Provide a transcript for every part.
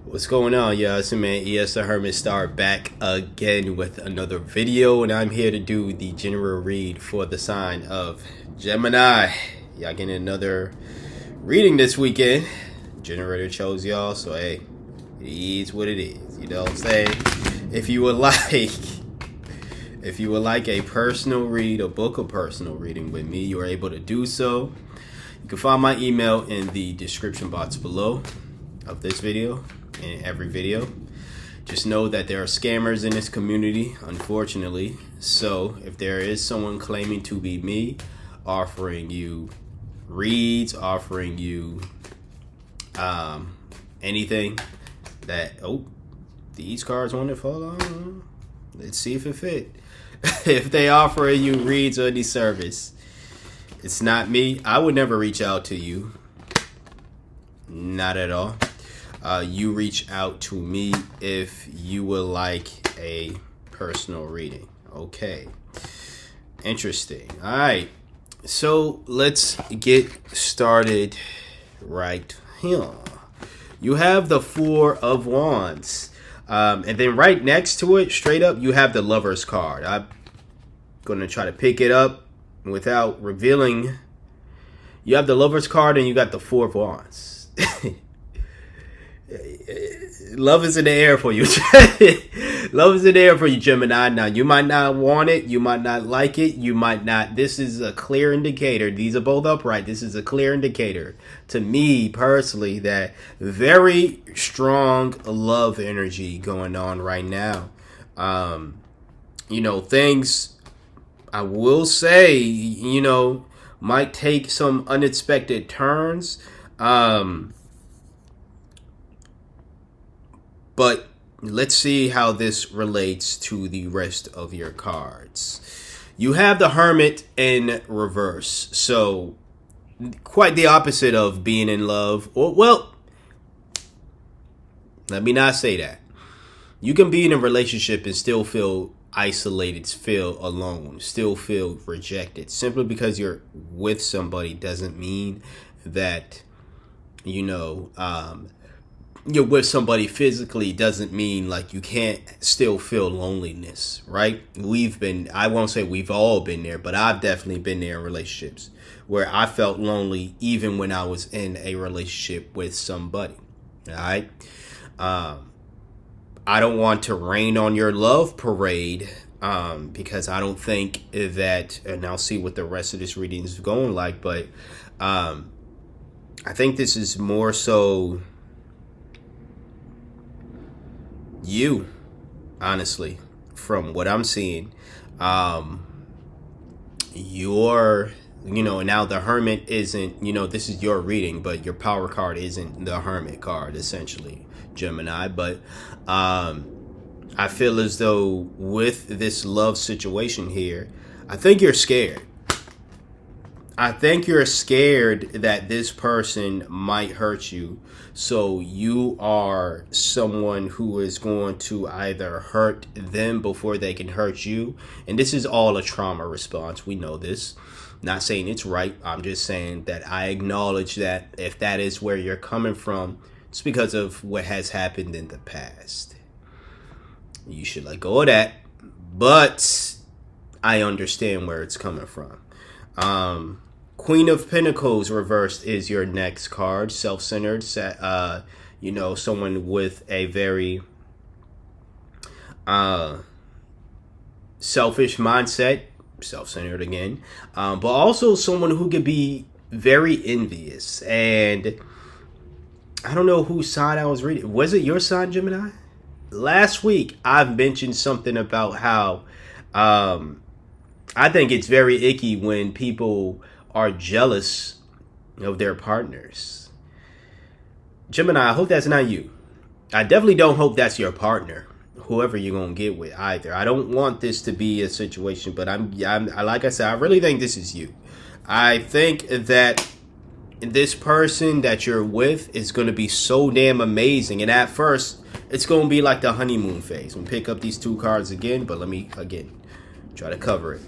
What's going on, y'all? It's your man ES the Hermit Star back again with another video, and I'm here to do the general read for the sign of Gemini. Y'all getting another reading this weekend. Generator chose y'all, so hey, it is what it is. You know what I'm saying? If you would like a personal read, a book of personal reading with me, you are able to do so. You can find my email in the description box below of this video and every video. Just know that there are scammers in this community, unfortunately. So if there is someone claiming to be me, offering you reads, offering you anything that, these cards want to fall on, let's see if it fit. If they offer you reads or any service, it's not me. I would never reach out to you. Not at all. You reach out to me if you would like a personal reading. Okay. Interesting. All right. So let's get started right here. You have the Four of Wands. And then right next to it, straight up, you have the Lover's card. I'm going to try to pick it up without revealing. You have the Lover's card and you got the Four of Wands. Love is in the air for you. Love is in the air for you, Gemini. Now, you might not want it. You might not like it. You might not. This is a clear indicator. These are both upright. This is a clear indicator to me personally that very strong love energy going on right now. Things I will say, might take some unexpected turns. But let's see how this relates to the rest of your cards. You have the Hermit in reverse. So quite the opposite of being in love. Well, let me not say that. You can be in a relationship and still feel isolated, feel alone, still feel rejected. Simply because you're with somebody doesn't mean that, you're with somebody physically doesn't mean like you can't still feel loneliness, right? I won't say we've all been there, but I've definitely been there in relationships where I felt lonely even when I was in a relationship with somebody, all right? I don't want to rain on your love parade because I don't think that, and I'll see what the rest of this reading is going like, but I think this is more so you, honestly, from what I'm seeing. Now the Hermit isn't, this is your reading, but your power card isn't the Hermit card, essentially, Gemini. But I feel as though with this love situation here, I think you're scared. I think you're scared that this person might hurt you. So you are someone who is going to either hurt them before they can hurt you. And this is all a trauma response. We know this. Not saying it's right. I'm just saying that I acknowledge that if that is where you're coming from, it's because of what has happened in the past. You should let go of that. But I understand where it's coming from. Queen of Pentacles reversed is your next card. Self-centered, someone with a very selfish mindset, self-centered again, but also someone who could be very envious. And I don't know whose sign I was reading. Was it your sign, Gemini? Last week, I've mentioned something about how I think it's very icky when people are jealous of their partners. Gemini, I hope that's not you. I definitely don't hope that's your partner, whoever you're gonna get with either. I don't want this to be a situation, but I'm like I said, I really think this is you. I think that this person that you're with is gonna be so damn amazing, and at first, it's gonna be like the honeymoon phase. I'm gonna pick up these two cards again, but let me again try to cover it.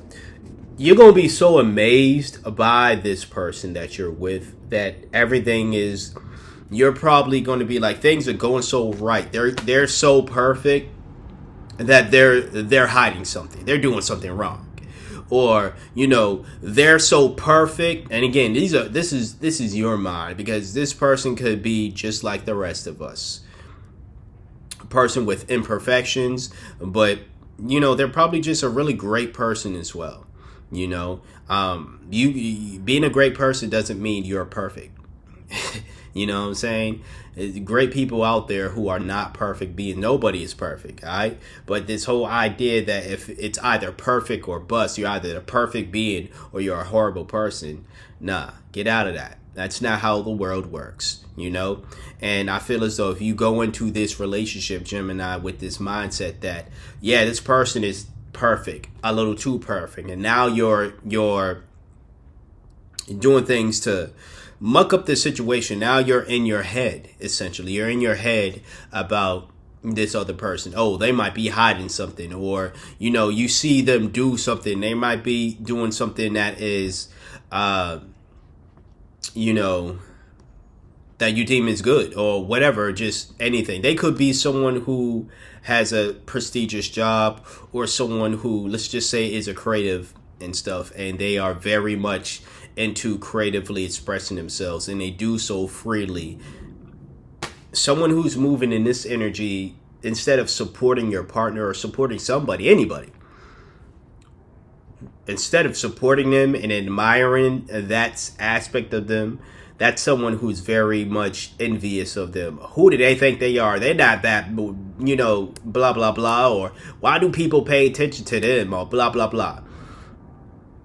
You're going to be so amazed by this person that you're with that everything is you're probably going to be like, things are going so right. They're so perfect that they're hiding something. They're doing something wrong. Or, they're so perfect. And again, this is your mind, because this person could be just like the rest of us. A person with imperfections, but they're probably just a really great person as well. You being a great person doesn't mean you're perfect. You know what I'm saying? Great people out there who are not perfect being. Nobody is perfect, all right? But this whole idea that if it's either perfect or bust, you're either a perfect being or you're a horrible person. Nah, get out of that. That's not how the world works, And I feel as though if you go into this relationship, Gemini, with this mindset that, yeah, this person is perfect, a little too perfect, and now you're doing things to muck up the situation. Now you're in your head, essentially. You're in your head about this other person. Oh, they might be hiding something, or you see them do something. They might be doing something that is that you deem is good, or whatever, just anything. They could be someone who has a prestigious job, or someone who, let's just say, is a creative and stuff, and they are very much into creatively expressing themselves, and they do so freely. Someone who's moving in this energy, instead of supporting your partner or supporting anybody, instead of supporting them and admiring that aspect of them, that's someone who's very much envious of them. Who do they think they are? They're not that, blah, blah, blah. Or why do people pay attention to them? Or blah, blah, blah.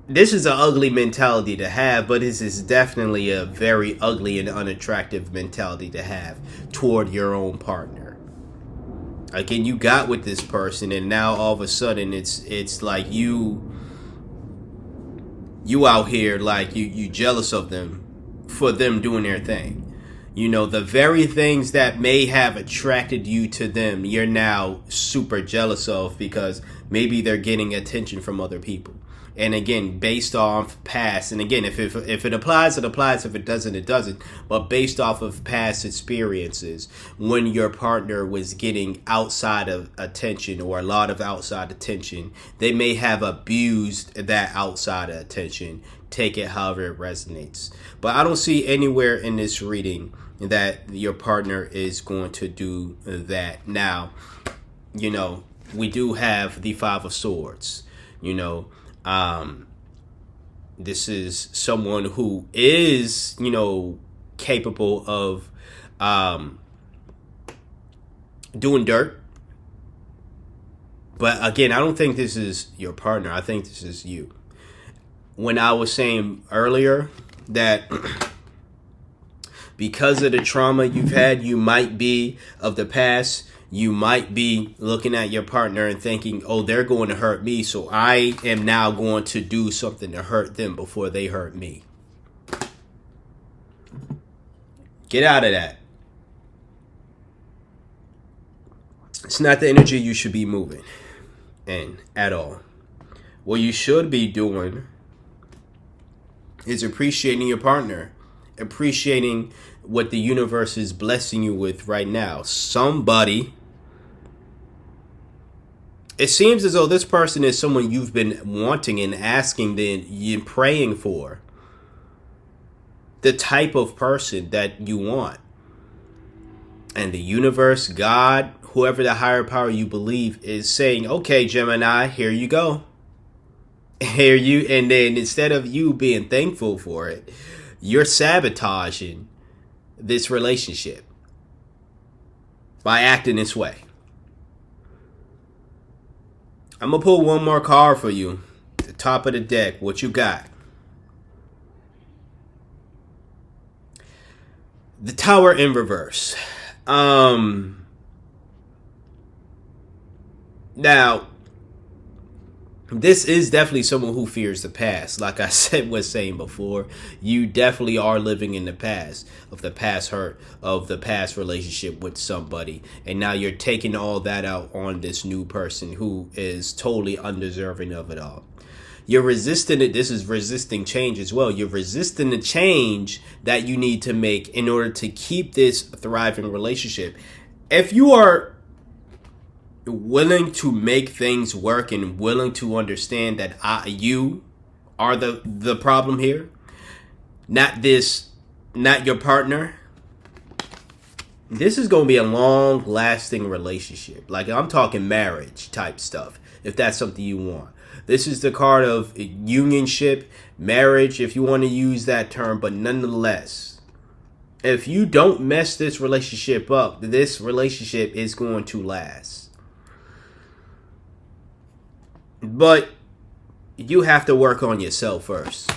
This is an ugly mentality to have, but this is definitely a very ugly and unattractive mentality to have toward your own partner. Again, you got with this person, and now all of a sudden it's like you out here, like you jealous of them for them doing their thing. The very things that may have attracted you to them, you're now super jealous of, because maybe they're getting attention from other people. And again, based off past, and again, if it applies, it applies. If it doesn't, it doesn't. But based off of past experiences, when your partner was getting outside of attention, or a lot of outside attention, they may have abused that outside attention. Take it however it resonates. But I don't see anywhere in this reading that your partner is going to do that. Now, we do have the Five of Swords, this is someone who is, capable of doing dirt. But again, I don't think this is your partner. I think this is you. When I was saying earlier that because of the trauma you've had, you might be of the past, you might be looking at your partner and thinking, oh, they're going to hurt me, so I am now going to do something to hurt them before they hurt me. Get out of that. It's not the energy you should be moving in at all. What you should be doing is appreciating your partner, appreciating what the universe is blessing you with right now. Somebody, it seems as though this person is someone you've been wanting and asking and praying for. The type of person that you want. And the universe, God, whoever the higher power you believe is saying, okay, Gemini, here you go. Here you, and then instead of you being thankful for it, you're sabotaging this relationship by acting this way. I'm going to pull one more card for you. The top of the deck. What you got? The Tower in reverse. Now, this is definitely someone who fears the past. Like I was saying before, you definitely are living in the past, of the past hurt, of the past relationship with somebody. And now you're taking all that out on this new person who is totally undeserving of it all. You're resisting it. This is resisting change as well. You're resisting the change that you need to make in order to keep this thriving relationship. If you are willing to make things work and willing to understand that you are the problem here, not your partner, this is going to be a long lasting relationship. Like, I'm talking marriage type stuff, if that's something you want. This is the card of unionship, marriage, if you want to use that term. But nonetheless, if you don't mess this relationship up, this relationship is going to last. But you have to work on yourself first.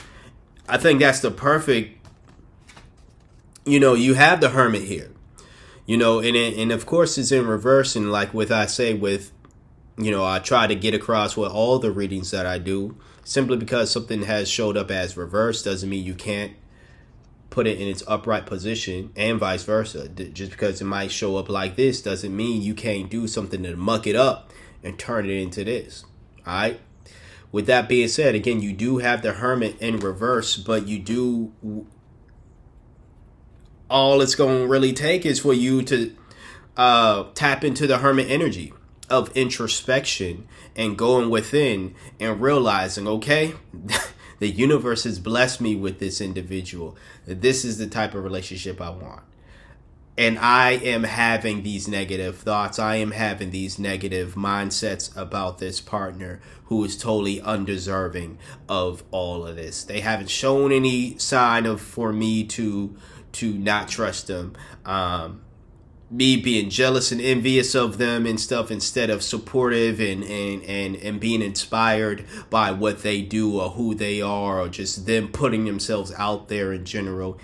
I think that's the perfect, you have the Hermit here. And of course it's in reverse. And like I try to get across with all the readings that I do. Simply because something has showed up as reverse doesn't mean you can't put it in its upright position, and vice versa. Just because it might show up like this doesn't mean you can't do something to muck it up and turn it into this. All right. With that being said, again, you do have the Hermit in reverse, but you do. All it's going to really take is for you to tap into the Hermit energy of introspection and going within and realizing, okay, the universe has blessed me with this individual. This is the type of relationship I want. And I am having these negative thoughts. I am having these negative mindsets about this partner who is totally undeserving of all of this. They haven't shown any sign for me to not trust them. Me being jealous and envious of them and stuff instead of supportive and being inspired by what they do or who they are or just them putting themselves out there in general.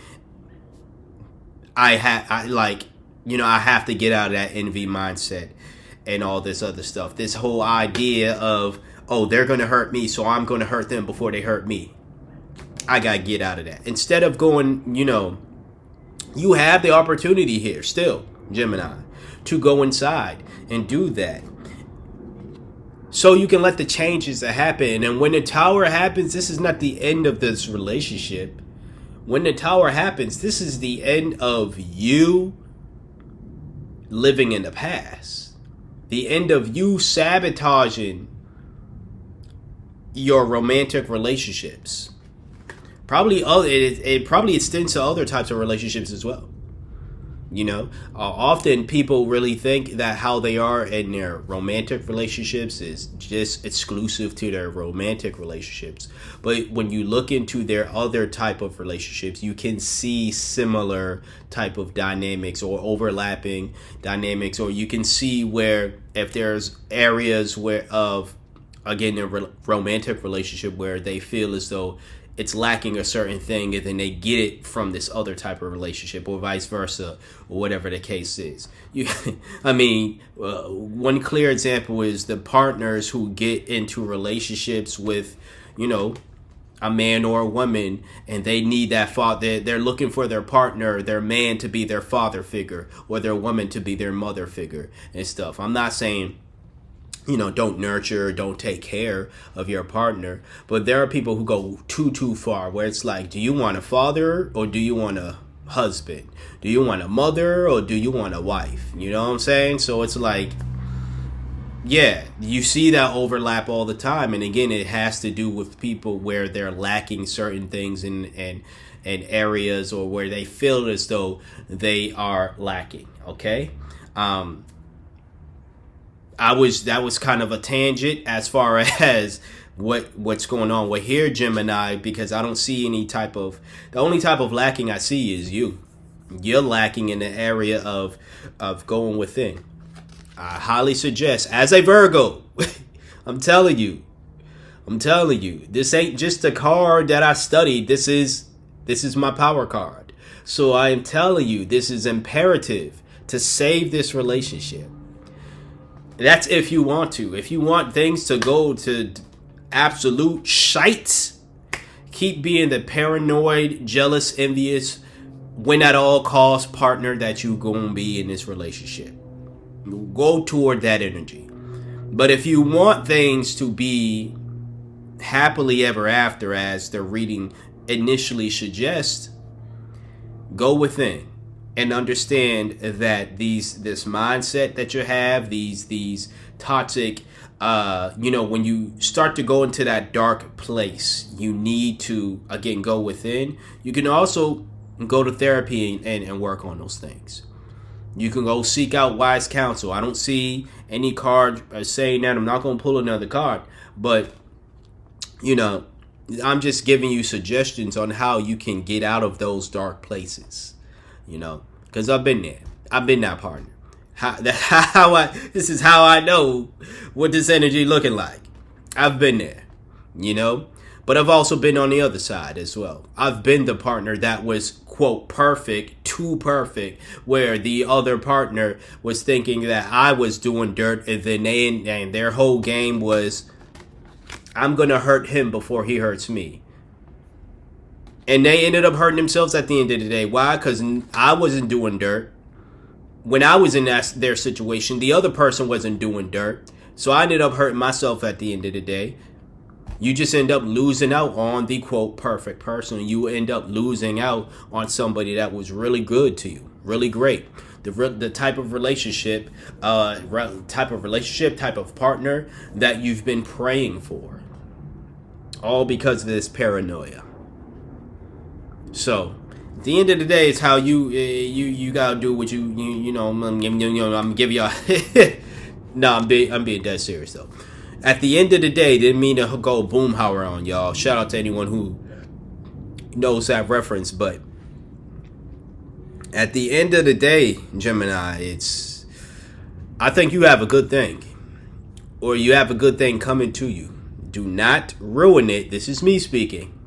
I have to get out of that envy mindset and all this other stuff. This whole idea of, they're going to hurt me, so I'm going to hurt them before they hurt me. I got to get out of that. Instead of going, you have the opportunity here still, Gemini, to go inside and do that. So you can let the changes that happen. And when the Tower happens, this is not the end of this relationship. When the Tower happens, this is the end of you living in the past. The end of you sabotaging your romantic relationships. It probably extends to other types of relationships as well. Often people really think that how they are in their romantic relationships is just exclusive to their romantic relationships. But when you look into their other type of relationships, you can see similar type of dynamics or overlapping dynamics, or you can see where if there's areas where again, their romantic relationship where they feel as though it's lacking a certain thing, and then they get it from this other type of relationship, or vice versa, or whatever the case is. One clear example is the partners who get into relationships with, a man or a woman, and they need that father. They're looking for their partner, their man, to be their father figure, or their woman to be their mother figure and stuff. I'm not saying don't nurture, don't take care of your partner. But there are people who go too far, where it's like, do you want a father or do you want a husband? Do you want a mother or do you want a wife? You know what I'm saying? So it's like, yeah, you see that overlap all the time. And again, it has to do with people where they're lacking certain things in areas, or where they feel as though they are lacking. Okay. That was kind of a tangent as far as what's going on with here, Gemini, because I don't see the only type of lacking I see is you. You're lacking in the area of going within. I highly suggest, as a Virgo, I'm telling you, this ain't just a card that I studied. This is my power card. So I am telling you, this is imperative to save this relationship. That's if you want to. If you want things to go to absolute shite, keep being the paranoid, jealous, envious, win at all costs partner that you gonna be in this relationship. Go toward that energy. But if you want things to be happily ever after, as the reading initially suggests, go within and understand that this mindset that you have, these toxic, when you start to go into that dark place, you need to, again, go within. You can also go to therapy and work on those things. You can go seek out wise counsel. I don't see any card saying that. I'm not going to pull another card, but I'm just giving you suggestions on how you can get out of those dark places. Because I've been there. I've been that partner. This is how I know what this energy looking like. I've been there, but I've also been on the other side as well. I've been the partner that was, quote, perfect, too perfect, where the other partner was thinking that I was doing dirt, and then their whole game was, I'm going to hurt him before he hurts me. And they ended up hurting themselves at the end of the day. Why? Because I wasn't doing dirt. When I was in their situation, the other person wasn't doing dirt. So I ended up hurting myself at the end of the day. You just end up losing out on the, quote, perfect person. You end up losing out on somebody that was really good to you, really great. The type of relationship, type of partner that you've been praying for. All because of this paranoia. So, at the end of the day, it's how you gotta do what I'm gonna give y'all. No, I'm being dead serious though. At the end of the day, didn't mean to go boomhauer on y'all. Shout out to anyone who knows that reference, but at the end of the day, Gemini, I think you have a good thing, or you have a good thing coming to you. Do not ruin it. This is me speaking.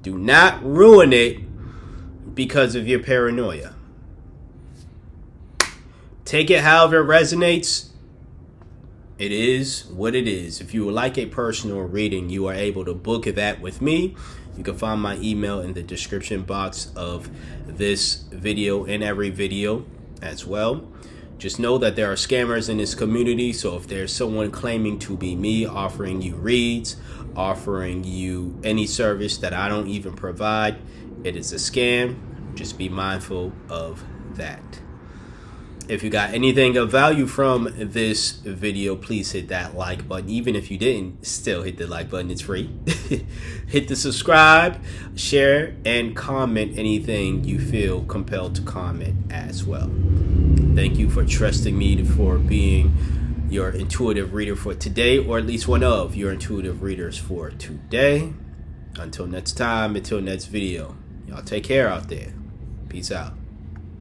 Do not ruin it because of your paranoia. Take it however it resonates. It is what it is. If you would like a personal reading, you are able to book that with me. You can find my email in the description box of this video and every video as well. Just know that there are scammers in this community. So if there's someone claiming to be me, offering you reads, offering you any service that I don't even provide, it is a scam. Just be mindful of that. If you got anything of value from this video, please hit that like button. Even if you didn't, still hit the like button. It's free. Hit the subscribe, share, and comment anything you feel compelled to comment as well. Thank you for trusting me for being your intuitive reader for today, or at least one of your intuitive readers for today. Until next time, until next video, y'all take care out there. Peace out.